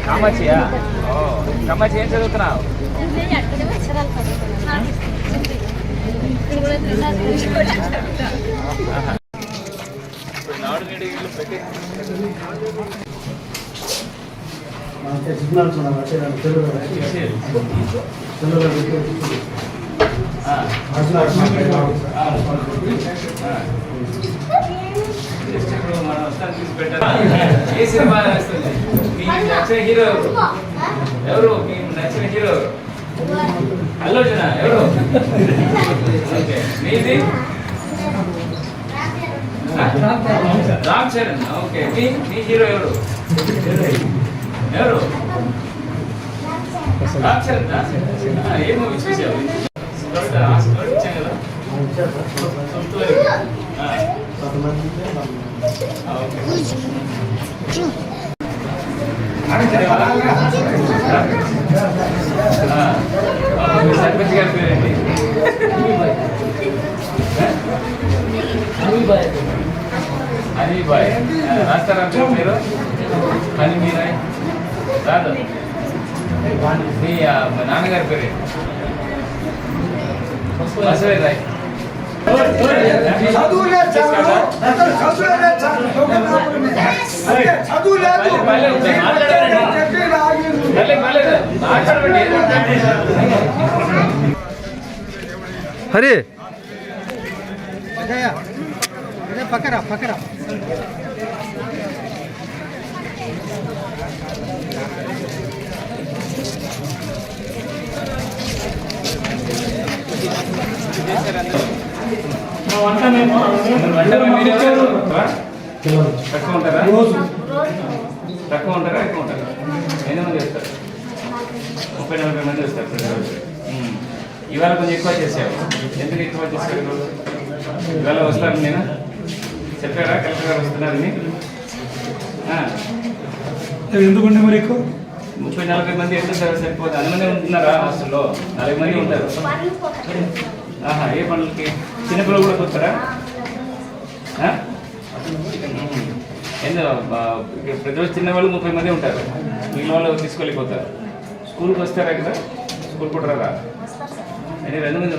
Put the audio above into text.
కామాక్షియా? కామాక్షి ఏం చదువుతున్నావు? ఏ సినిమా వస్తుంది? మీ నచ్చిన హీరో ఎవరు? మీ నచ్చిన హీరో అల్లు అర్జున్ ఎవరు? మీది రామ్ చరణ్. ఓకే, మీ హీరో ఎవరు? ఎవరు? రామ్ చరణ్. ఏ మూవీ చూసావు? ఇచ్చాను కదా. సర్పంచ్ గారి పేరేంటి? అలీబాయ్. రాస్తారా మీరు? పని మీరాయ్ రాదు. మీ నాన్నగారి పేరేంటి? బసవే రాయ్. హరి పక్కరా పక్కరా తక్కువ ఉంటారా? తక్కువ ఉంటారా ఎక్కువ ఉంటారా? ఎన్ని మంది వస్తారు? 30-40 మంది వస్తారు ప్రతిరోజు. ఇవాళ కొంచెం ఎక్కువ చేసావు. ఎందుకు ఎక్కువ చేశారు ఈరోజు? ఇవాళ వస్తారు. నేను చెప్పారా కలెక్టర్ గారు వస్తున్నారని? ఎందుకంటే మరి ఎక్కువ 30-40 మంది ఎంత సరిపోతుంది? అంతమంది ఉంటున్నారా హాస్టల్లో? 40 మంది ఉంటారు. ఏ పనులకి? చిన్నపిల్లలు కూడా వస్తారా? ప్రతిరోజు చిన్నవాళ్ళు 30 మంది ఉంటారు. మిగిలిన వాళ్ళు తీసుకెళ్ళిపోతారు. స్కూల్కి వస్తారా? కదా స్కూల్ కూడా రారా? 2 మంది ఉంటారు.